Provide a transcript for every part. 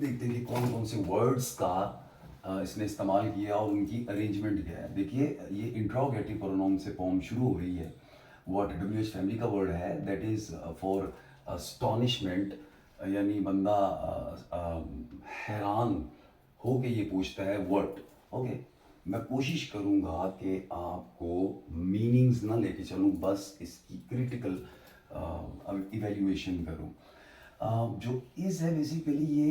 देखते हैं कि कौन कौन से वर्ड्स का इसने इस्तेमाल किया और उनकी अरेंजमेंट क्या है। देखिए, ये इंट्रोगेटिव प्रोनाउन से फॉर्म शुरू हो रही है। व्हाट डब्ल्यू एच फैमिली का वर्ड है, दैट इज़ फॉर अस्टॉनिशमेंट, यानी बंदा हैरान हो के ये पूछता है व्हाट। ओके, मैं कोशिश करूँगा कि आपको मीनिंग्स ना लेके चलूँ, बस इसकी क्रिटिकल इवेल्युएशन करूँ। जो इज़ है बेसिकली ये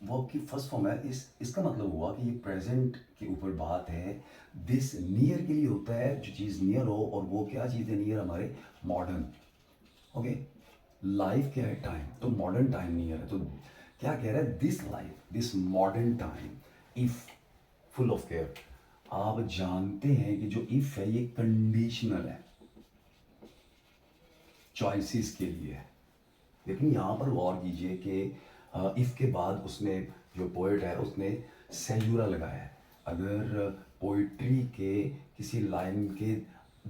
वर्ब की फर्स्ट फॉर्म है। इसका मतलब हुआ कि ये प्रेजेंट के ऊपर बात है। दिस नियर के लिए होता है जो चीज़ नियर हो, और वो क्या चीज़ है नियर? हमारे मॉडर्न। ओके, लाइफ क्या है? टाइम। तो मॉडर्न टाइम नियर है। तो क्या कह रहा है? This life, this modern time, if full of care. आप जानते हैं कि जो इफ है ये कंडीशनल है, चॉइसेस के लिए है। लेकिन यहाँ पर गौर कीजिए कि इफ के बाद उसने, जो पोएट है उसने सेंजुरा लगाया है। अगर पोइट्री के किसी लाइन के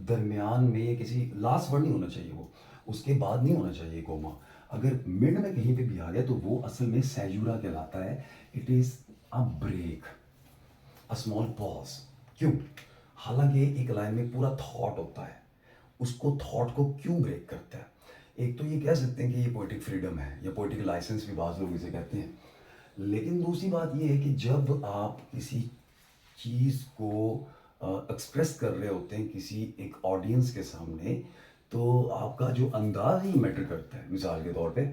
दरमियान में या किसी लास्ट वर्ड नहीं होना चाहिए, वो उसके बाद नहीं होना चाहिए कोमा। अगर मिड में कहीं पे भी आ गया तो वो असल में सेंजुरा कहलाता है। It is a break, a small pause. क्यों? हालांकि एक लाइन में पूरा थॉट होता है, उसको थॉट को क्यों ब्रेक करता है? एक तो ये कह सकते हैं कि ये पोइटिक फ्रीडम है या पोइटिक लाइसेंस भी बाज़ लोग इसे कहते हैं। लेकिन दूसरी बात ये है कि जब आप किसी चीज़ को एक्सप्रेस कर रहे होते हैं किसी एक ऑडियंस के सामने, तो आपका जो अंदाज ही मैटर करता है। मिसाल के तौर पे,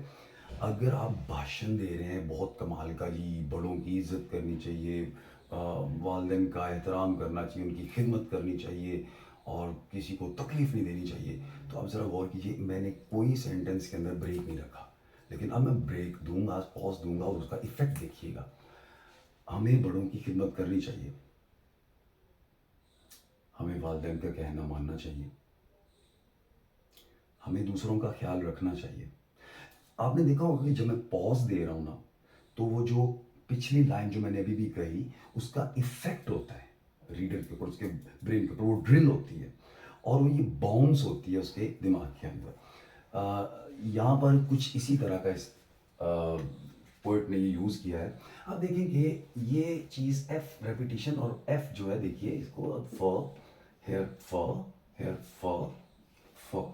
अगर आप भाषण दे रहे हैं बहुत कमाल का, जी बड़ों की इज्जत करनी चाहिए, वालिदैन का एहतराम करना चाहिए, उनकी खिदमत करनी चाहिए और किसी को तकलीफ़ नहीं देनी चाहिए, तो आप ज़रा गौर कीजिए, मैंने कोई सेंटेंस के अंदर ब्रेक नहीं रखा। लेकिन अब मैं ब्रेक दूंगा, पॉज दूंगा और उसका इफेक्ट देखिएगा। हमें बड़ों की खिदमत करनी चाहिए, हमें वालिदैन का कहना मानना चाहिए, हमें दूसरों का ख्याल रखना चाहिए। आपने देखा होगा कि जब मैं पॉज दे रहा हूँ ना, तो वो जो पिछली लाइन जो मैंने अभी भी कही, उसका इफेक्ट होता है रीडर के ऊपर, उसके ब्रेन के ऊपर, वो ड्रिल होती है और वो ये बाउंस होती है उसके दिमाग के अंदर। यहाँ पर कुछ इसी तरह का इस पोइट ने ये यूज़ किया है। आप देखिए कि ये चीज़ एफ रेपिटेशन, और एफ जो है देखिए इसको, अब फ हेयर फ हेयर फ फ,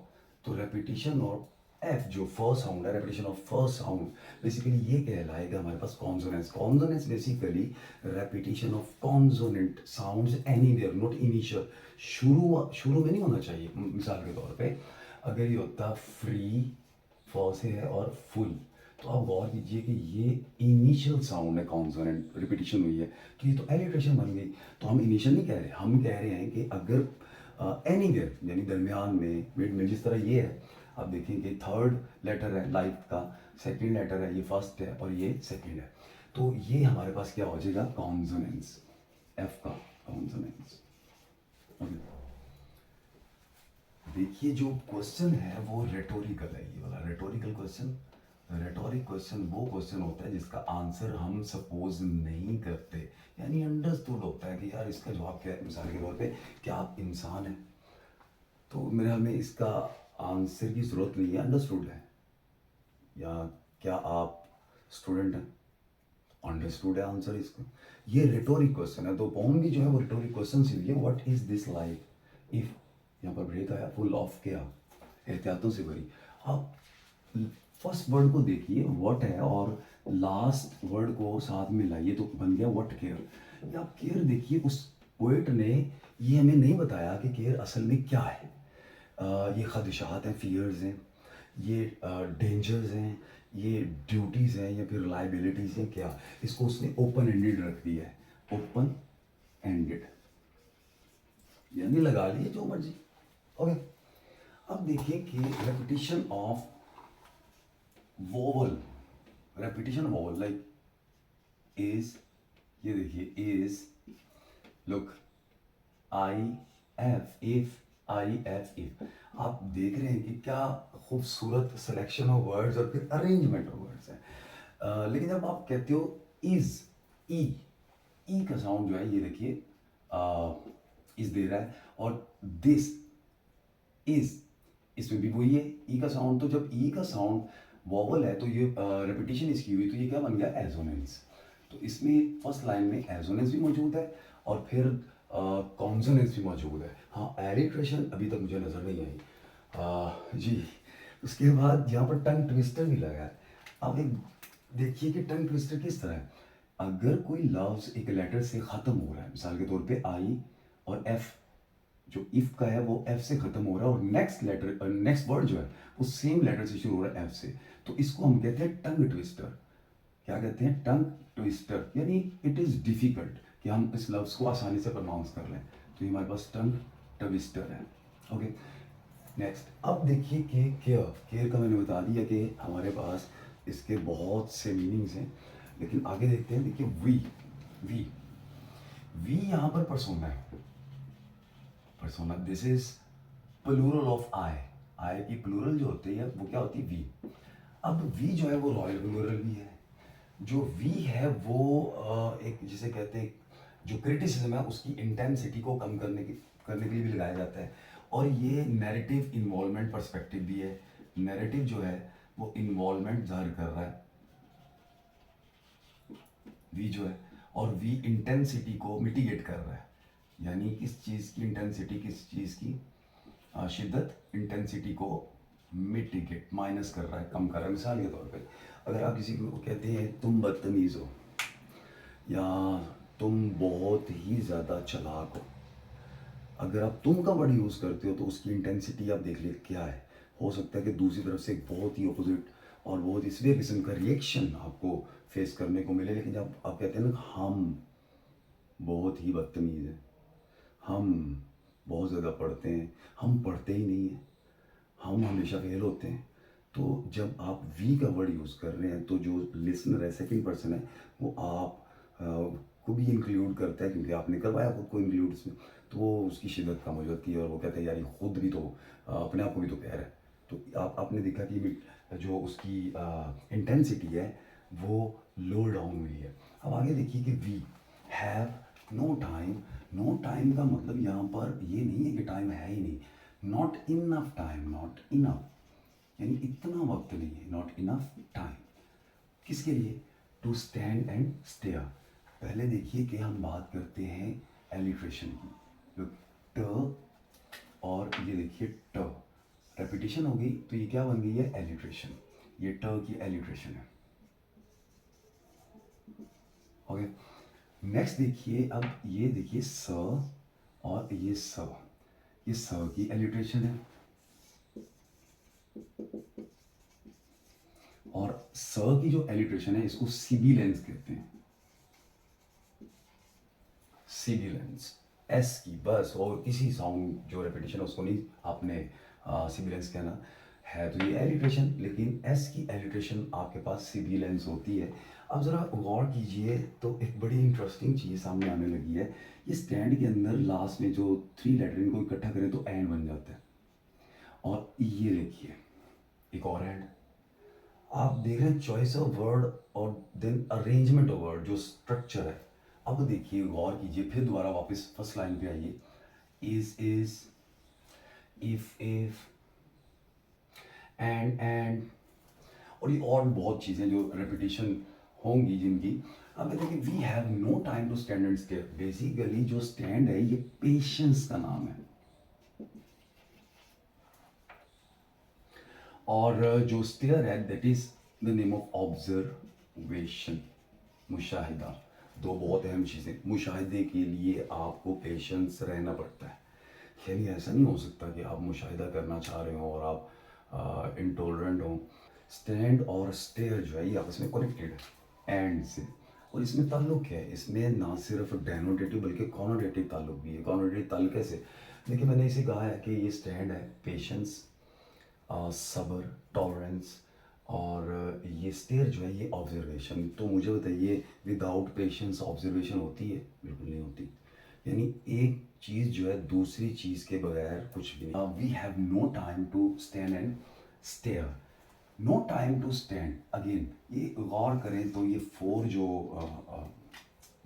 तो रेपिटेशन और एफ जो फ साउंड है, रेपिटेशन ऑफ फ साउंड, बेसिकली ये कहलाएगा हमारे पास consonance. Consonance basically repetition of consonant sounds anywhere, not initial. शुरू में नहीं होना चाहिए। मिसाल के तौर पे अगर ये होता फ्री, फ से है और फुल, तो आप गौर कीजिए कि ये इनिशियल साउंड है, कॉन्सोनेंट रिपीटिशन हुई है, तो ये तो एलिट्रेशन बन गई। तो हम इनिशियल नहीं कह रहे, हम कह रहे हैं कि अगर एनीवेयर यानी दरमियान में, मिड में, जिस तरह ये है, आप देखें कि थर्ड लेटर है लाइफ का, सेकंड लेटर है, ये फर्स्ट है और ये सेकंड है, तो ये हमारे पास क्या हो जाएगा? कॉन्सोनेंस, एफ का कॉन्सोनेंस। देखिए, जो क्वेश्चन है वो रेटोरिकल है, ये वाला रेटोरिकल क्वेश्चन। रेटोरिक क्वेश्चन वो क्वेश्चन होता है जिसका आंसर हम सपोज नहीं करते, यानी अंडरस्टूड होता है कि यार इसका जवाब क्या है। मिसाल के तौर पे, क्या आप इंसान हैं? तो मेरे ख्याल में इसका आंसर की ज़रूरत नहीं है, अंडरस्टूड है। या क्या आप स्टूडेंट हैं? अंडरस्टूड है आंसर इसका। ये रिटोरिक क्वेश्चन है, तो पोम भी जो है वो रिटोरिक क्वेश्चन से लिए, what is this life if, यहाँ पर ब्रेक आया, फुल ऑफ क्या, एहतियातों से भरी। आप फर्स्ट वर्ड को देखिए व्हाट है, और लास्ट वर्ड को साथ में लाइए तो बन गया व्हाट केयर। या आप केयर देखिए, उस पोएट ने ये हमें नहीं बताया कि केयर असल में क्या है। ये खदशात हैं, फियर्स हैं, ये डेंजर्स हैं, ये ड्यूटीज़ हैं या फिर लाइबिलिटीज़ हैं, क्या? इसको उसने ओपन एंडेड रख दिया है, ओपन एंडेड, यानी लगा लिए जो मर्जी। ओके, अब देखिए कि repetition of vowel, repetition vowel like is, ये देखिए is, look, I F, if, I F, if. आप देख रहे हैं कि क्या खूबसूरत सिलेक्शन ऑफ वर्ड्स और फिर अरेंजमेंट ऑफ वर्ड्स है। लेकिन जब आप कहते हो इज, ई का साउंड जो है ये देखिए, इज दे रहा है, और दिस इज, इसमें भी वही है ई का साउंड। तो जब ई का साउंड वॉवल है तो ये रेपिटेशन इसकी हुई तो ये क्या बन गया, एजोनेंस। तो इसमें फर्स्ट लाइन में एजोनेंस भी मौजूद है और फिर कॉन्सोनेंस भी मौजूद है। हाँ, एलिट्रेशन अभी तक मुझे नज़र नहीं आई। जी, उसके बाद यहाँ पर टंग ट्विस्टर भी लगा है। अब एक देखिए कि टंग ट्विस्टर किस तरह है। अगर कोई लफ्ज़ एक लेटर से ख़त्म हो रहा है, मिसाल के तौर पे आई और एफ, जो इफ का है वो एफ से खत्म हो रहा है और नेक्स्ट लेटर नेक्स्ट वर्ड जो है वो सेम लेटर से शुरू हो रहा है एफ से, तो इसको हम कहते हैं टंग ट्विस्टर। क्या कहते हैं, टंग ट्विस्टर, यानी इट इज़ डिफिकल्ट कि हम इस लफ्ज़ को आसानी से प्रोनाउंस कर लें, तो ये हमारे पास टंग ट्विस्टर है। ओके, नेक्स्ट अब देखिए कि केयर, केयर का मैंने बता दिया कि हमारे पास इसके बहुत से मीनिंग्स हैं, लेकिन आगे देखते हैं। देखिए वी, वी वी यहाँ पर परसोना है, persona, this is plural of I. I की प्लूरल जो होती है वो क्या होती है, वी। अब वी जो है वो रॉयल प्लूरल भी है। जो वी है वो एक जिसे कहते हैं, जो क्रिटिसिज्म है उसकी इंटेंसिटी को कम करने के लिए भी लगाया जाता है। और ये नैरेटिव इन्वॉल्वमेंट पर्सपेक्टिव भी है। नैरेटिव जो है वो इन्वॉल्वमेंट जाहिर कर रहा है, वी जो है, और वी इंटेंसिटी को मिटिगेट कर रहा है, यानी किस चीज़ की इंटेंसिटी, किस चीज़ की शिद्दत, इंटेंसिटी को मिटिगेट, माइनस कर रहा है, कम कर रहा है। मिसाल के तौर पे अगर आप किसी को कहते हैं तुम बदतमीज़ हो या तुम बहुत ही ज़्यादा चालाक हो, अगर आप तुम का वर्ड यूज़ करते हो तो उसकी इंटेंसिटी आप देख लीजिए क्या है। हो सकता है कि दूसरी तरफ से एक बहुत ही अपोजिट और बहुत इसलिए किस्म का रिएक्शन आपको फेस करने को मिले। लेकिन जब आप कहते हैं ना हम बहुत ही बदतमीज़ हैं, हम बहुत ज़्यादा पढ़ते हैं, हम पढ़ते ही नहीं हैं, हम हमेशा फेल होते हैं, तो जब आप वी का वर्ड यूज़ कर रहे हैं तो जो लिसनर है, सेकंड पर्सन है, वो आप को भी इंक्लूड करता है क्योंकि आपने करवाया खुद को इंक्लूड इसमें, तो वो उसकी शिद्दत कम हो जाती है और वो कहते हैं यार ये खुद भी तो अपने आप को भी तो कह रहा है। तो आपने देखा कि जो उसकी इंटेंसिटी है वो लो डाउन हुई है। अब आगे देखिए कि we have no time. No time का मतलब यहाँ पर ये नहीं है कि टाइम है ही नहीं, not enough time, not enough यानी इतना वक्त नहीं है, नॉट इनफ टाइम। किसके लिए, टू स्टैंड एंड स्टेयर। पहले देखिए कि हम बात करते हैं एलिट्रेशन की, तो ट और ये देखिए ट रेपिटेशन हो गई तो ये क्या बन गई है, एलिट्रेशन। ये ट की एलिट्रेशन है। ओके, नेक्स्ट देखिए, अब ये देखिए स और ये स, ये स की एलिट्रेशन है और स की जो एलिट्रेशन है इसको सिबिलेंस कहते हैं, सिबिलेंस। एस की बस और किसी साउंड जो रेपिटेशन है उसको नहीं आपने सिबिलेंस कहना है, तो ये एलिट्रेशन। लेकिन एस की एलिट्रेशन आपके पास सिबिलेंस होती है। अब ज़रा गौर कीजिए तो एक बड़ी इंटरेस्टिंग चीज़ सामने आने लगी है। ये स्टैंड के अंदर लास्ट में जो 3 लेटर इनको इकट्ठा करें तो एंड बन जाता है। और ये देखिए एक और एंड, आप देख रहे हैं चॉइस ऑफ वर्ड और देन अरेंजमेंट ऑफ वर्ड, जो स्ट्रक्चर है। अब देखिए गौर कीजिए, फिर दोबारा वापस फर्स्ट लाइन पे आइए। इज, इफ, एंड, और ये और भी बहुत चीज़ें जो रेपिटेशन होंगी जिनकी। अब देखिए we have no time to stand and stare. Basically जो स्टैंड है ये पेशेंस का नाम है, और जो स्टेयर है that is the name of observation, मुशाहिदा। दो बहुत अहम चीज़ें, मुशाहिदे के लिए आपको पेशेंस रहना पड़ता है, यानी ऐसा नहीं हो सकता कि आप मुशाहिदा करना चाह रहे हो और आप इंटॉलरेंट हो। स्टैंड और स्टेयर जो है ये आपस में कनेक्टेड है एंड से, और इसमें ताल्लुक है, इसमें ना सिर्फ डेनोटेटिव बल्कि कॉनोटेटिव ताल्लुक भी है। कॉनोटेटिव ताल्लुक कैसे, देखिए मैंने इसे कहा है कि ये स्टैंड है पेशेंस, सब्र, टॉलरेंस, और ये स्टेयर जो है ये ऑब्जर्वेशन। तो मुझे बताइए विदाउट पेशेंस ऑब्जर्वेशन होती है, बिल्कुल नहीं होती। यानी एक चीज़ जो है दूसरी चीज़ के बगैर कुछ भी नहीं। We have no time to stand and stare, no time to stand. Again ये गौर करें तो ये 4 जो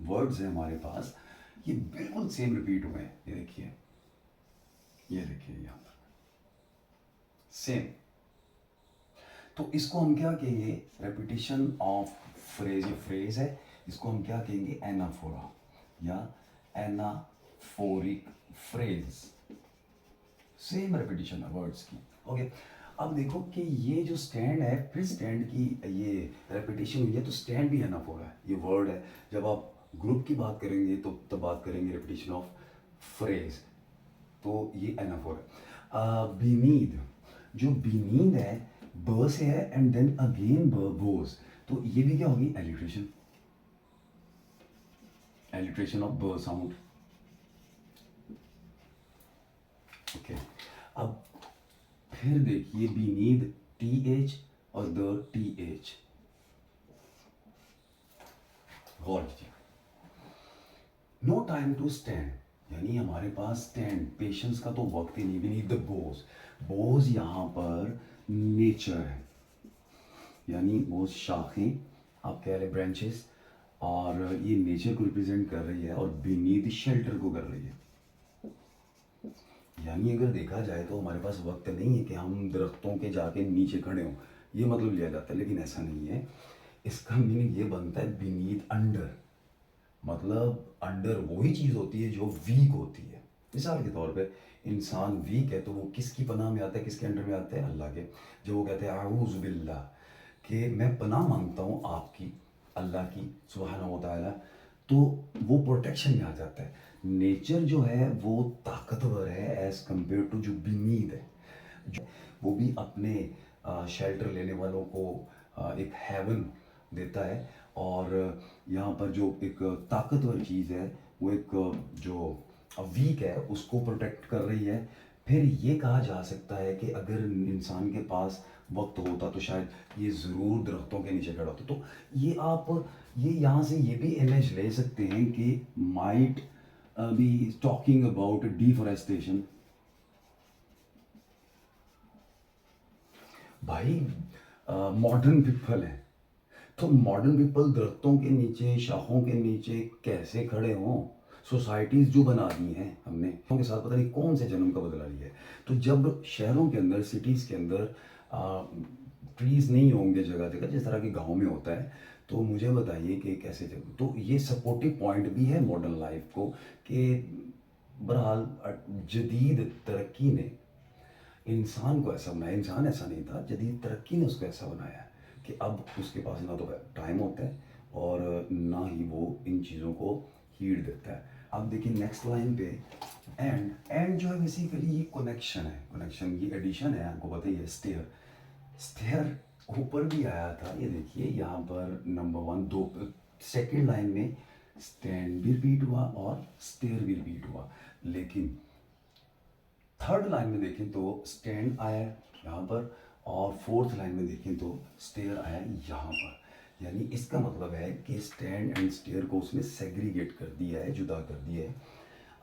वर्ड्स हैं हमारे पास ये बिल्कुल सेम रिपीट हुए हैं। ये देखिए यहाँ पर सेम। तो इसको हम क्या कहेंगे, रेपिटेशन ऑफ फ्रेज, ये फ्रेज है, इसको हम क्या कहेंगे, एनाफोरा या एनाफोरिक फ्रेज। सेम रेपिटेशन है वर्ड्स की। ओके, अब देखो कि ये जो स्टैंड है, फिर स्टैंड की ये रेपिटेशन हुई है, तो स्टैंड भी एनाफोरा है, ये वर्ड है। जब आप ग्रुप की बात करेंगे तो तब बात करेंगे रेपिटेशन ऑफ फ्रेज, तो ये एनाफोर है। बीनीद, जो बीनीद है ब से है एंड देन अगेन बोज, तो ये भी क्या होगी, एलिट्रेशन, एलिट्रेशन ऑफ ब साउंड। ओके, अब फिर देखिए बीनीद टी एच और द टी एच, गौर कीजिए, नो टाइम टू स्टैंड, यानी हमारे पास स्टैंड पेशेंस का तो वक्त ही नहीं, बीनीद द बोज, बोज यहाँ पर नेचर है, यानी वो शाखें आप कह रहे ब्रांचेस, और ये नेचर को रिप्रेजेंट कर रही है, और बीनीद शेल्टर को कर रही है। यानी अगर देखा जाए तो हमारे पास वक्त नहीं है कि हम दरख्तों के जाके नीचे खड़े हों, ये मतलब लिया जाता है, लेकिन ऐसा नहीं है। इसका मीनिंग ये बनता है बीनीद अंडर, मतलब अंडर वही चीज़ होती है जो वीक होती है। मिसाल के तौर पे इंसान वीक है तो वो किसकी पनाह में आता है, किसके अंडर में आता है, अल्लाह के। जब वो कहते हैं आऊज़ बिल्लाह, कि मैं पनाह मांगता हूँ आपकी, अल्लाह की सुब्हानहू व तआला, तो वो प्रोटेक्शन में आ जाता है। नेचर जो है वो ताकतवर है एज़ कम्पेयर टू जो बीनीद है, जो वो भी अपने शेल्टर लेने वालों को एक हेवन देता है, और यहाँ पर जो एक ताकतवर चीज़ है वो एक जो वीक है उसको प्रोटेक्ट कर रही है। फिर ये कहा जा सकता है कि अगर इंसान के पास वक्त होता तो शायद ये ज़रूर दरख्तों के नीचे खड़ा होता। तो ये आप ये यहाँ से ये भी इमेज ले सकते हैं कि might be talking about deforestation. भाई मॉडर्न पीपल है, तो मॉडर्न पीपल दरख्तों के नीचे, शाखों के नीचे कैसे खड़े हों। सोसाइटीज़ जो बना दी हैं हमने, उनके साथ पता नहीं कौन से जन्म का बदला लिया है। तो जब शहरों के अंदर, सिटीज़ के अंदर ट्रीज़ नहीं होंगे जगह जगह, जिस तरह के गाँव में होता है, तो मुझे बताइए कि कैसे जगह। तो ये सपोर्टिव पॉइंट भी है मॉडर्न लाइफ को, कि बहरहाल जदीद तरक्की ने इंसान को ऐसा बनाया, इंसान ऐसा नहीं था, जदीद तरक्की ने उसको ऐसा बनाया कि अब उसके पास ना तो टाइम होता है और ना ही वो इन चीज़ों को हीड देता है। अब देखिए नेक्स्ट लाइन पे एंड, एंड जो है बेसिकली ये कनेक्शन है, कनेक्शन, ये एडिशन है, आपको पता ही है। स्टेयर, स्टेयर ऊपर भी आया था, ये देखिए यहाँ पर नंबर 1 दो सेकेंड लाइन में स्टैंड भी रिपीट हुआ और स्टेयर भी रिपीट हुआ, लेकिन थर्ड लाइन में देखें तो स्टैंड आया यहाँ पर, और फोर्थ लाइन में देखें तो स्टेयर आया यहाँ पर। यानी इसका मतलब है कि स्टैंड एंड स्टेयर को उसने सेग्रीगेट कर दिया है, जुदा कर दिया है।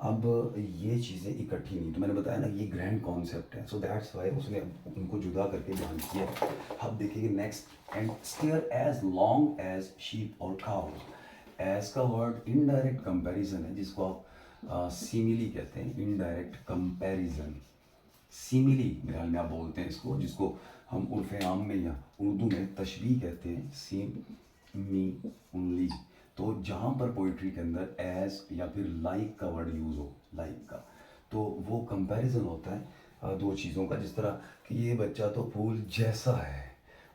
अब ये चीज़ें इकट्ठी नहीं, तो मैंने बताया ना ये ग्रैंड कॉन्सेप्ट है, सो दैट्स वाई उसने उनको जुदा करके बयान किया। अब देखिए next, and stare as long as sheep और काउज। एज का वर्ड इनडायरेक्ट कंपैरिजन है, जिसको आप सिमिली कहते हैं, इनडायरेक्ट कंपैरिजन, सिमिली मेरे ख्याल में आप बोलते हैं इसको, जिसको हम उर्फ़ आम में या उर्दू में तशबीह कहते हैं, सिम मी उनली। तो जहाँ पर पोइट्री के अंदर एज या फिर लाइक का वर्ड यूज़ हो, लाइक का, तो वो कंपैरिजन होता है दो चीज़ों का। जिस तरह कि ये बच्चा तो फूल जैसा है,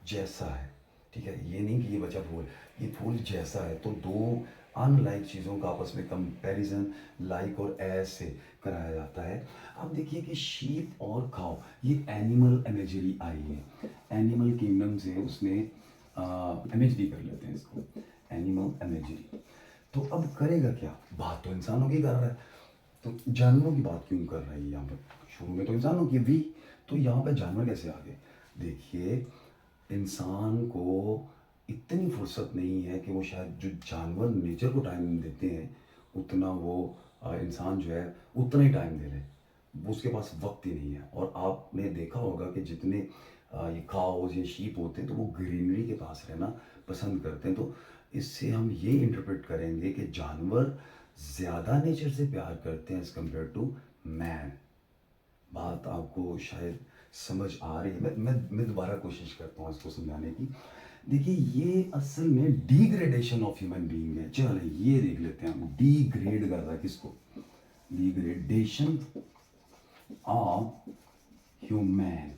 जैसा है, ठीक है, ये नहीं कि ये बच्चा फूल, ये फूल जैसा है। तो दो अनलाइक चीज़ों का आपस में कंपैरिजन लाइक और एज से कराया जाता है। अब देखिए कि शीप और काऊ, ये एनिमल इमेजरी आई है, एनिमल किंगडम से उसने इमेजरी कर लेते हैं इसको, एनिमल इमेजरी। तो अब करेगा क्या, बात तो इंसानों की कर रहा है, तो जानवरों की बात क्यों कर रहा है यहाँ पर, शुरू में तो इंसानों की भी, तो यहाँ पर जानवर कैसे आ गए। देखिए इंसान को इतनी फुर्सत नहीं है कि वो शायद जो जानवर नेचर को टाइम देते हैं उतना वो इंसान जो है उतना ही टाइम दे ले, उसके पास वक्त ही नहीं है। और आपने देखा होगा कि जितने ये काउज या शीप होते हैं तो वो ग्रीनरी के पास रहना पसंद करते हैं। तो इससे हम ये इंटरप्रेट करेंगे कि जानवर ज़्यादा नेचर से प्यार करते हैं एज़ कम्पेयर टू मैन। बात आपको शायद समझ आ रही है? मैं दोबारा कोशिश करता हूँ इसको समझाने की। देखिए ये असल में डिग्रेडेशन ऑफ ह्यूमन बीइंग है। चलो ये देख लेते हैं हम, डिग्रेड कर रहा है किसको? Degradation of human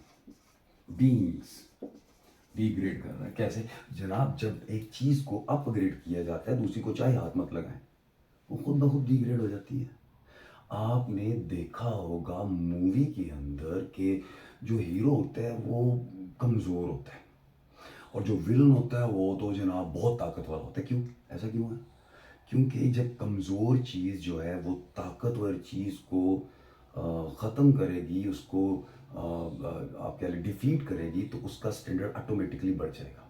beings, degrade कर रहा है कैसे जनाब? जब एक चीज को अपग्रेड किया जाता है, दूसरी को चाहे हाथ मत लगाएं, वो खुद ब खुद डिग्रेड हो जाती है। आपने देखा होगा मूवी के अंदर के जो हीरो होता है वो कमजोर होता है, और जो विलन होता है वो तो जनाब बहुत ताकतवर होता है। क्यों? ऐसा क्यों है? क्योंकि जब कमज़ोर चीज़ जो है वो ताकतवर चीज़ को ख़त्म करेगी, उसको आप कह लें डिफीट करेगी, तो उसका स्टैंडर्ड ऑटोमेटिकली बढ़ जाएगा।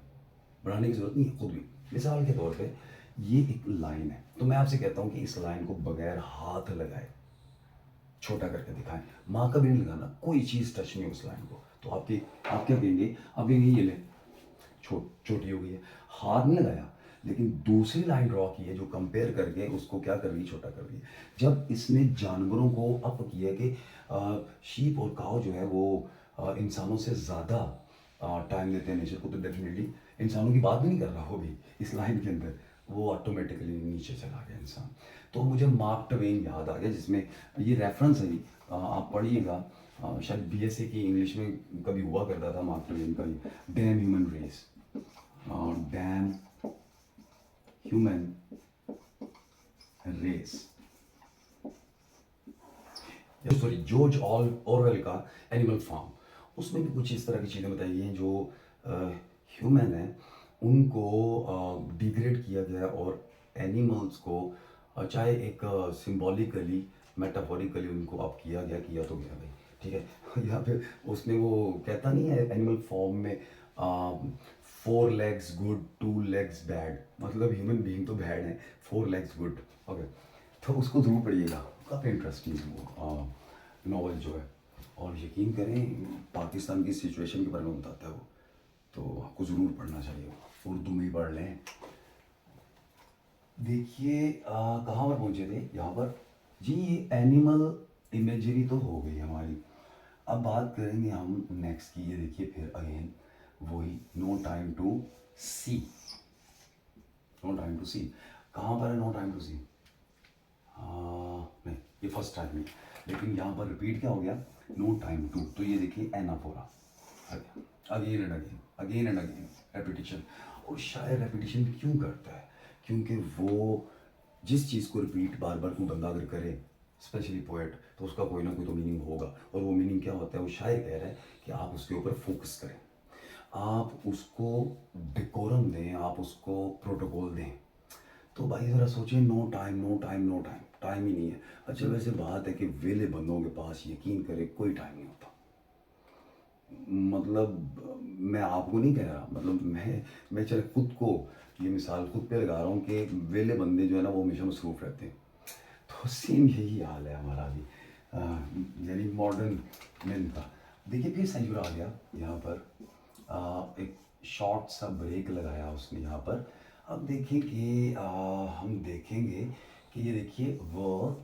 बढ़ाने की ज़रूरत नहीं है खुद भी। मिसाल के तौर पे ये एक लाइन है, तो मैं आपसे कहता हूँ कि इस लाइन को बगैर हाथ लगाए छोटा करके दिखाएं। माँ का भी नहीं लगाना, कोई चीज़ टच नहीं उस लाइन को, तो आप क्या कहेंगे? आप कहेंगे ये ले छोटी हो गई है। हाथ नहीं लगाया, लेकिन दूसरी लाइन ड्रॉ की है जो कंपेयर करके उसको क्या कर रही है? छोटा कर रही है। जब इसने जानवरों को अप किया कि शीप और काव जो है वो इंसानों से ज़्यादा टाइम देते हैं नेचर को, तो डेफिनेटली इंसानों की बात भी नहीं कर रहा वो भी इस लाइन के अंदर, वो ऑटोमेटिकली नीचे चला गया इंसान। तो मुझे मार्क ट्वेन याद आ गया, जिसमें ये रेफरेंस है, आप पढ़िएगा, शायद बीएसए की इंग्लिश में कभी हुआ करता था मार्क ट्वेन का, damn human race, damn human race, sorry George Orwell का एनिमल फार्म। उसमें भी कुछ इस तरह की चीज़ें बताई हैं जो ह्यूमन है उनको डिग्रेड किया गया, और एनिमल्स को चाहे एक सिंबॉलिकली मेटाफोरिकली उनको अब किया तो गया भाई, ठीक है। यहाँ पे उसमें वो कहता नहीं है एनिमल फॉर्म में 4 legs गुड 2 legs बैड, मतलब ह्यूमन बीइंग तो बैड है, 4 legs गुड। ओके, तो उसको ज़रूर पढ़िएगा, काफ़ी इंटरेस्टिंग वो नॉवल जो है। और यकीन करें पाकिस्तान की सिचुएशन के बारे में बताता है वो, तो आपको ज़रूर पढ़ना चाहिए, उर्दू में ही पढ़ लें। देखिए कहाँ पर पहुँचे थे? यहाँ पर जी, ये एनिमल इमेजरी तो हो गई हमारी। अब बात करेंगे हम नेक्स्ट की। ये देखिए फिर अगेन वही no time to see, no time to see. कहाँ पर है नो टाइम टू सी? नहीं, ये फर्स्ट टाइम है, लेकिन यहाँ पर रिपीट क्या हो गया? No time to. तो ये देखिए anaphora, again and again, again and again repetition. और शायर रेपिटेशन क्यों करता है? क्योंकि वो जिस चीज़ को रिपीट बार बार कोई बंदा अगर करे, स्पेशली पोएट, तो उसका कोई ना कोई तो मीनिंग होगा। और वो मीनिंग क्या होता है? वो शायर कह रहा है कि आप उसके ऊपर फोकस करें, आप उसको डेकोरम दें, आप उसको प्रोटोकॉल दें। तो भाई ज़रा सोचिए, no time no time no time, time ही नहीं है। अच्छा वैसे बात है कि वेले बंदों के पास यकीन करें कोई टाइम नहीं होता। मतलब मैं आपको नहीं कह रहा, मतलब मैं चले खुद को ये मिसाल खुद पे लगा रहा हूँ कि वेले बंदे जो है ना वो हमेशा मसरूफ़ रहते हैं। तो सेम यही हाल है हमारा भी, यानी मॉडर्न मैन का। देखिए फिर सैजूर आ गया यहाँ पर, एक शॉर्ट सा ब्रेक लगाया उसने यहाँ पर। अब देखिए कि हम देखेंगे कि ये देखिए व,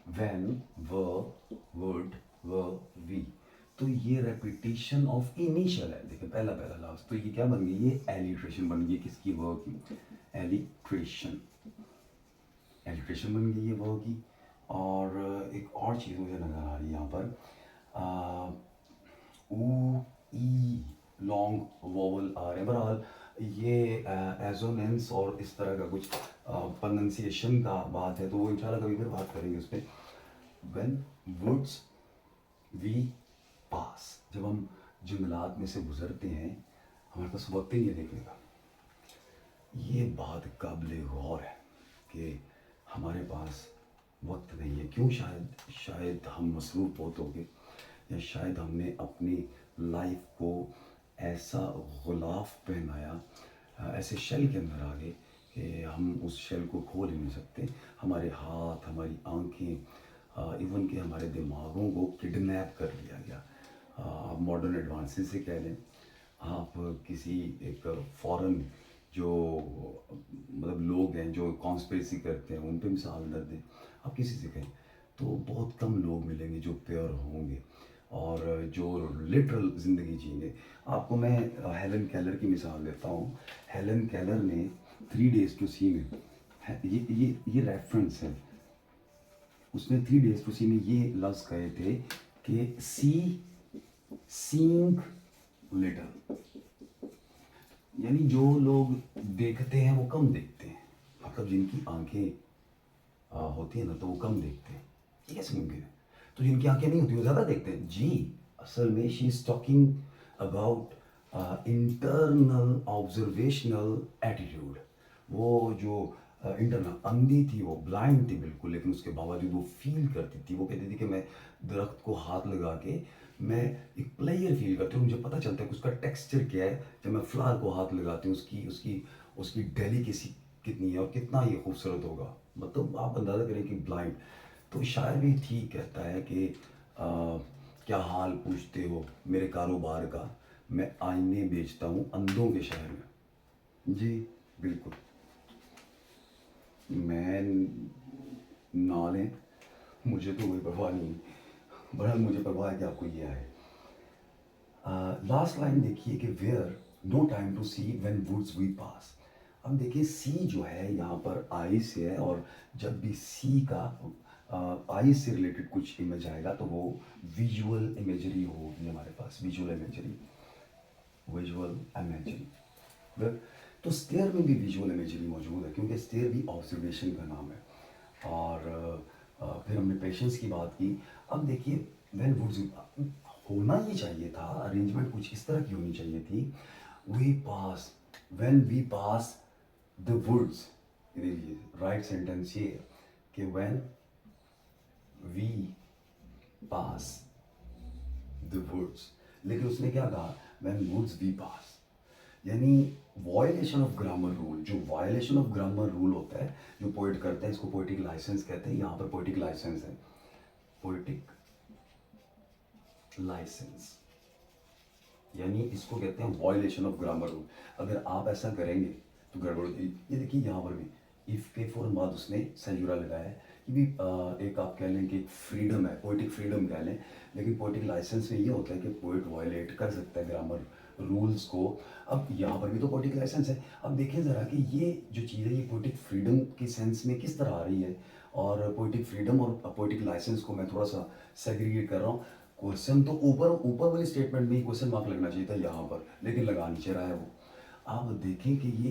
व्हेन, व, वुड, व, वी। तो ये रेपिटेशन ऑफ इनिशियल है। देखिए पहला पहला लास्ट, तो ये क्या बन गई? ये एलिट्रेशन बन गई किसकी? व की, एलिट्रेशन, एलिट्रेशन बन गई है व की। और एक और चीज़ मुझे नज़र आ रही है यहाँ पर, ऊ, ई, लॉन्ग वोवल आ रहे हैं। बहरहाल ये एजोनेंस और इस तरह का कुछ प्रोनाउंसिएशन का बात है, तो वो इंशाल्लाह कभी फिर बात करेंगे उस पर। व्हेन वुड्स वी पास, जब हम जंगलात में से गुजरते हैं, हमारे पास वक्त ही नहीं है देखने का। ये बात काबिल गौर है कि हमारे पास वक्त नहीं है। क्यों? शायद हम मसरूफ़ बहुत हो गए, या शायद हमने अपनी लाइफ को ऐसा गुलाफ पहनाया, ऐसे शेल के अंदर आ गए कि हम उस शेल को खोल ही नहीं सकते। हमारे हाथ, हमारी आंखें, इवन कि हमारे दिमागों को किडनैप कर लिया गया। आप मॉडर्न एडवांसेस से कह लें, आप किसी एक फॉरेन जो मतलब लोग हैं जो कॉन्स्पिरेसी करते हैं उन पे मिसाल न दें, आप किसी से कहें तो बहुत कम लोग मिलेंगे जो प्योर होंगे। और जो लिटरल ज़िंदगी जिएंगे। आपको मैं हेलन केलर की मिसाल देता हूँ। हेलन केलर ने 3 days to see में ये रेफरेंस है। उसने 3 days to see में ये लफ्ज़ कहे थे कि सीइंग लिटल, यानी जो लोग देखते हैं वो कम देखते हैं। मतलब जिनकी आंखें होती है ना तो वो कम देखते हैं। ये कैसे मुमकिन है? तो जिनकी आंखें नहीं होती वो ज़्यादा देखते हैं जी। असल में she is talking about internal observational attitude. वो जो इंटरनल अंधी थी, वो ब्लाइंड थी बिल्कुल, लेकिन उसके बावजूद वो फील करती थी। वो कहती थी कि मैं दरख्त को हाथ लगा के मैं एक प्लेयर फील करती हूँ, मुझे पता चलता है कि उसका टेक्सचर क्या है। जब मैं फ्लावर को हाथ लगाती हूँ उसकी उसकी उसकी डेलिकेसी कितनी है और कितना ये खूबसूरत होगा। मतलब आप अंदाज़ा करें कि ब्लाइंड। तो शायर भी ठीक कहता है कि क्या हाल पूछते हो मेरे कारोबार का, मैं आईने बेचता हूँ अंधों के शहर में। जी बिल्कुल। मैं ना लें, मुझे तो कोई परवाह नहीं। बहरहाल मुझे परवाह है कि आपको ये आए। लास्ट लाइन देखिए कि where no time to see when woods we pass. अब देखिए सी जो है यहाँ पर आई से है, और जब भी सी का आई से रिलेटेड कुछ इमेज आएगा तो वो विजुअल इमेजरी होगी हमारे पास। Visual imagery, visual imagery. Well, तो स्टेयर में भी विजुअल इमेजरी मौजूद है, क्योंकि स्टेयर भी ऑब्जर्वेशन का नाम है। और फिर हमने पेशेंस की बात की। अब देखिए व्हेन वुड्स होना ही चाहिए था, अरेंजमेंट कुछ इस तरह की होनी चाहिए थी। We pass, when we pass the woods, right sentence ये कि when we pass the woods. लेकिन उसने क्या कहा, व्हेन वुड्स वी पास, यानी वायलेशन ऑफ ग्रामर रूल। जो वायलेशन ऑफ ग्रामर रूल होता है जो पोइट करता है, इसको पोइटिक लाइसेंस कहते हैं। यहाँ पर पोइटिक लाइसेंस है, पोइटिक लाइसेंस, यानी इसको कहते हैं वायलेशन ऑफ ग्रामर रूल। अगर आप ऐसा करेंगे तो गड़बड़ होती है। ये देखिए यहाँ पर भी इफ के फौरन बाद उसने सेंजुरा लगाया है। ये भी एक आप कह लें कि एक फ्रीडम है, पोइटिक फ्रीडम कह लें। लेकिन पोइटिक लाइसेंस में ये होता है कि पोइट वायलेट कर सकता है ग्रामर रूल्स को। अब यहाँ पर भी तो पोइटिक लाइसेंस है। अब देखें ज़रा कि ये जो चीज़ है ये पोइटिक फ्रीडम के सेंस में किस तरह आ रही है। और पोइटिक फ्रीडम और पोइटिक लाइसेंस को मैं थोड़ा सा सेग्रीगेट कर रहा हूँ। क्वेश्चन तो ऊपर ऊपर वाली स्टेटमेंट में ही क्वेश्चन मार्क लगना चाहिए था यहाँ पर, लेकिन लगा नीचे रहा है वो। आप देखें कि ये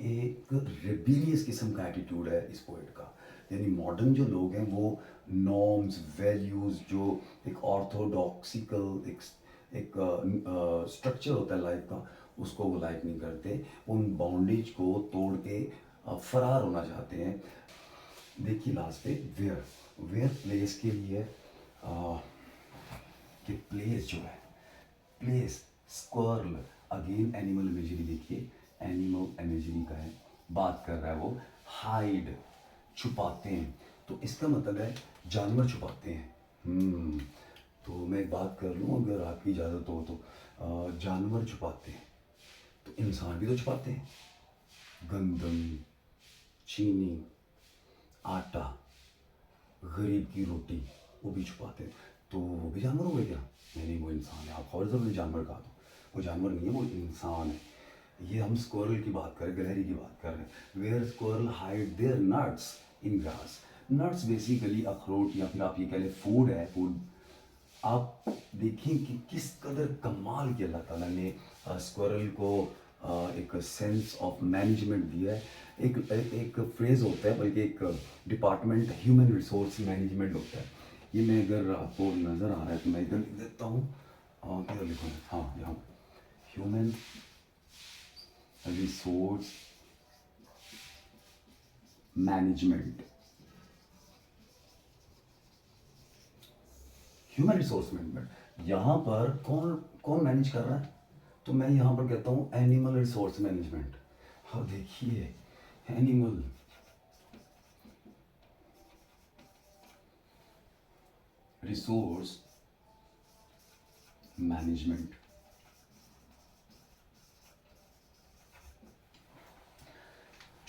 एक रेबिलियस किस्म का एटीट्यूड है इस पोइट का। यानी मॉडर्न जो लोग हैं वो नॉर्म्स वैल्यूज़, जो एक ऑर्थोडॉक्सिकल एक स्ट्रक्चर होता है लाइफ का, उसको वो लाइक नहीं करते। उन बाउंडेज को तोड़ के फरार होना चाहते हैं। देखिए लास्ट पे वेयर, वेयर प्लेस के लिए कि प्लेस जो है, प्लेस स्क्वर्ल, अगेन एनिमल इमेजरी। देखिए एनिमल इमेजरी का है, बात कर रहा है वो। हाइड, छुपाते हैं, तो इसका मतलब है जानवर छुपाते हैं। तो मैं एक बात कर लूँ अगर आपकी इजाज़त हो तो। जानवर छुपाते हैं तो इंसान भी तो छुपाते हैं। गंदम, चीनी, आटा, गरीब की रोटी, वो भी छुपाते हैं। तो वो भी जानवर हो गए क्या? नहीं, वो इंसान है। आप और जब जानवर कहा तो वो जानवर नहीं है, वो इंसान है। ये हम स्क्वायरल की बात कर रहे हैं, गिलहरी की बात कर रहे हैं। Where squirrel hide their nuts in grass. Nuts basically अखरोट या फिर आप ये कह लें फूड है, फूड। आप देखिए कि किस कदर कमाल की अल्लाह ताला ने स्क्वायरल को एक सेंस ऑफ मैनेजमेंट दिया है। एक फ्रेज होता है, बल्कि एक डिपार्टमेंट ह्यूमन रिसोर्स मैनेजमेंट होता है। ये मैं अगर आपको नज़र आ रहा है तो मैं इधर लिख देता हूँ। किधर लिखूँ? हाँ, यहाँ human resource management. Human resource management यहाँ पर कौन कौन मैनेज कर रहा है? तो मैं यहाँ पर कहता हूँ एनिमल रिसोर्स मैनेजमेंट। हाँ देखिए, एनिमल रिसोर्स मैनेजमेंट।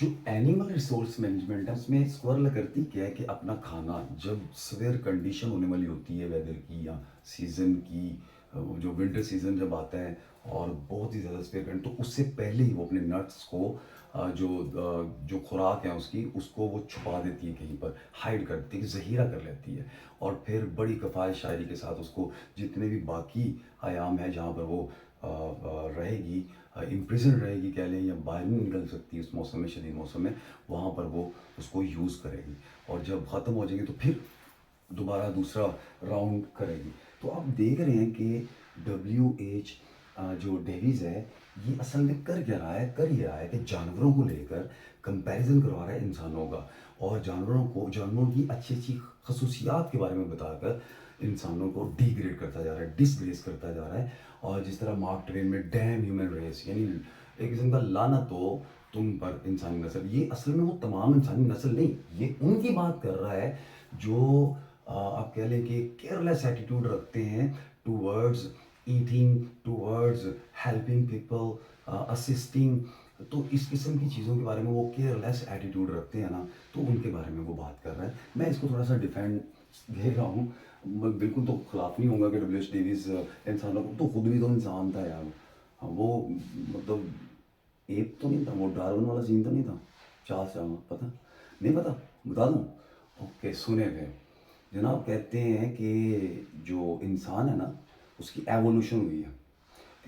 जो एनिमल रिसोर्स मैनेजमेंट है उसमें स्क्वायरल करती क्या है कि अपना खाना जब सवेयर कंडीशन होने वाली होती है वेदर की या सीज़न की, जो विंटर सीज़न जब आता है और बहुत ही ज़्यादा सवेयर कंडीशन, तो उससे पहले ही वो अपने नट्स को जो खुराक है उसकी उसको वो छुपा देती है कहीं पर, हाइड कर देती है, ज़हीरा कर लेती है। और फिर बड़ी कफ़ायत शायरी के साथ उसको जितने भी बाकी आयाम है जहाँ पर वो रहेगी, इम्प्रिजन रहेगी कह लें, या बाहर नहीं निकल सकती उस मौसम में, शदीद मौसम में, वहाँ पर वो उसको यूज़ करेगी। और जब ख़त्म हो जाएगी तो फिर दोबारा दूसरा राउंड करेगी। तो आप देख रहे हैं कि WH जो डेविस है, ये असल में कर क्या रहा है, कर ये रहा है कि जानवरों को लेकर कंपैरिजन करवा रहा है इंसानों का, और जानवरों की अच्छी अच्छी खसूसियात के बारे में बताकर इंसानों को डिग्रेड करता जा रहा है, डिसग्रेस करता जा रहा है। और जिस तरह मार्क ट्वेन में डैम ह्यूमन रेस, यानी एक किस्म का लानत हो तुम पर इंसानी नस्ल, ये असल में वो तमाम इंसानी नस्ल नहीं, ये उनकी बात कर रहा है जो आप कह लें कि केयरलेस एटीट्यूड रखते हैं towards eating, towards helping people, assisting. तो इस किस्म की चीज़ों के बारे में वो केयरलेस एटीट्यूड रखते हैं ना, तो उनके बारे में वो बात कर रहा है। मैं इसको थोड़ा सा डिफेंड दे रहा हूँ, मैं बिल्कुल तो खिलाफ नहीं होऊंगा कि WH डेविस इंसानों को, तो खुद भी तो इंसान था यार। हाँ, वो मतलब एप तो नहीं था, वो डार्विन वाला सीन तो नहीं था, चार्ल्स डार्विन, पता नहीं, पता, बता दूँ? ओके, सुने थे जनाब, कहते हैं कि जो इंसान है ना उसकी एवोल्यूशन हुई है।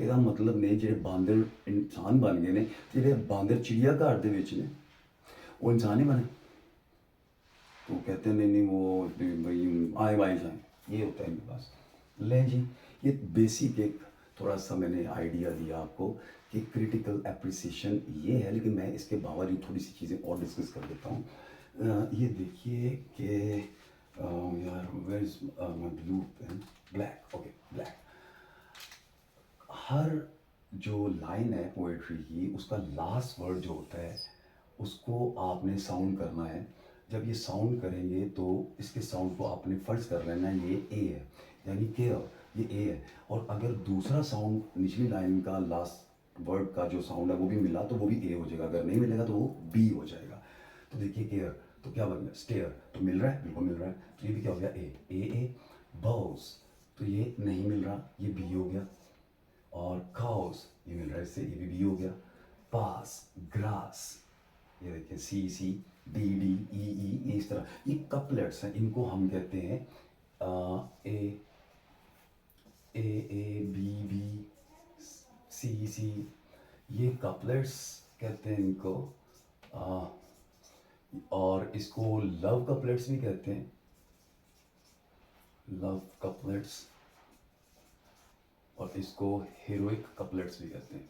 ਇਹਦਾ मतलब ने ਜਿਹੜੇ ਬਾਂਦਰ इंसान बन गए ने, ਜਿਹੜੇ ਬਾਂਦਰ चिड़िया घर ਦੇ ਵਿੱਚ ਨੇ वो इंसान ही बने। तो कहते हैं नहीं नहीं वो भाई आए बाई जाए, ये होता है इनके पास। लें जी, ये बेसिक एक थोड़ा सा मैंने आइडिया दिया आपको कि क्रिटिकल एप्रिसिएशन ये है, लेकिन मैं इसके बावजूद थोड़ी सी चीज़ें और डिस्कस कर देता हूँ। ये देखिए कि यार where is my blue pen, black, okay black. हर जो लाइन है पोएट्री की, उसका लास्ट वर्ड जो होता है उसको आपने साउंड करना है। जब ये साउंड करेंगे तो इसके साउंड को आपने फर्ज कर लेना है, ये ए है, यानी केयर, ये ए है। और अगर दूसरा साउंड निचली लाइन का लास्ट वर्ड का जो साउंड है वो भी मिला तो वो भी ए हो जाएगा, अगर नहीं मिलेगा तो वो बी हो जाएगा। तो देखिए केयर तो क्या बन गया, स्टेयर तो मिल रहा है, बिल्कुल मिल रहा है, तो ये भी क्या हो गया, ए ए ए। बर्ड्स तो ये नहीं मिल रहा, ये बी हो गया। और काउस ये मिल रहा है, इससे ये भी हो गया। पास, ग्रास, ये देखिए सी सी, डी डी, ई इस तरह ये कपलेट्स हैं, इनको हम कहते हैं ए ए ए बी बी, सी सी, ये कपलेट्स कहते हैं इनको। आ, और इसको लव कपलेट्स भी कहते हैं, लव कपलेट्स, और इसको हीरोइक कपलेट्स भी कहते हैं।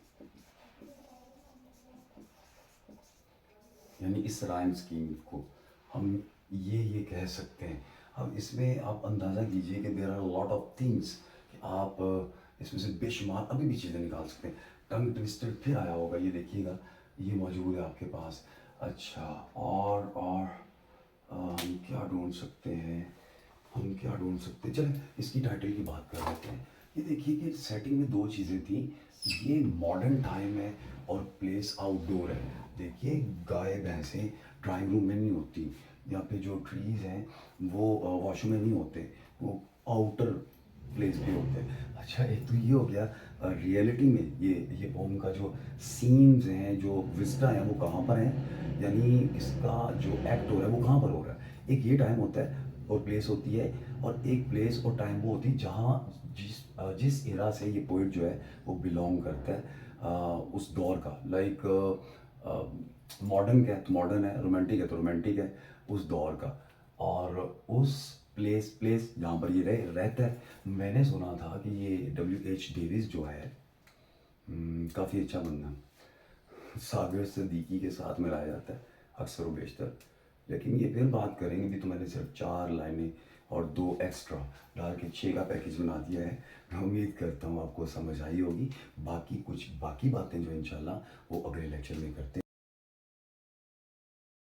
यानी इस राइम स्कीम को हम ये कह सकते हैं। अब इसमें आप अंदाज़ा कीजिए कि there are lot of things कि आप इसमें से बेशुमार अभी भी चीज़ें निकाल सकते हैं। टंग ट्विस्टेड फिर आया होगा, ये देखिएगा, ये मौजूद है आपके पास। अच्छा, और हम क्या ढूंढ सकते हैं, हम क्या ढूंढ सकते हैं, चलें इसकी टाइटल की बात कर लेते हैं। ये देखिए कि सेटिंग में दो चीज़ें थी, ये मॉडर्न टाइम है और प्लेस आउटडोर है। देखिए गाय भैंसें ड्राइंग रूम में नहीं होती, यहाँ पे जो ट्रीज़ हैं वो वॉशरूम में नहीं होते, वो आउटर प्लेस पे होते हैं। अच्छा, एक तो ये हो गया। रियलिटी में ये पोम का जो सीन्स हैं, जो विस्टा हैं, वो कहाँ पर हैं, यानी इसका जो एक्ट हो रहा है वो कहाँ पर हो रहा है। एक ये टाइम होता है और प्लेस होती है, और एक प्लेस और टाइम वो होती है जहाँ जिस एरा से ये पोइट जो है वो बिलोंग करता है, उस दौर का। लाइक मॉडर्न है तो मॉडर्न है, रोमांटिक है तो रोमांटिक है, उस दौर का। और उस प्लेस जहाँ पर ये रहता है। मैंने सुना था कि ये WH डेविस जो है काफ़ी अच्छा बंदा, सागर सिद्दीकी के साथ मिलाया जाता है अक्सर व बेशतर। लेकिन ये फिर बात करेंगे भी, तो मैंने सिर्फ 4 लाइनें और 2 एक्स्ट्रा डाल के 6 का पैकेज बना दिया है। मैं उम्मीद करता हूँ आपको समझ आई होगी। बाकी बातें जो इंशाल्लाह वो अगले लेक्चर में करते हैं।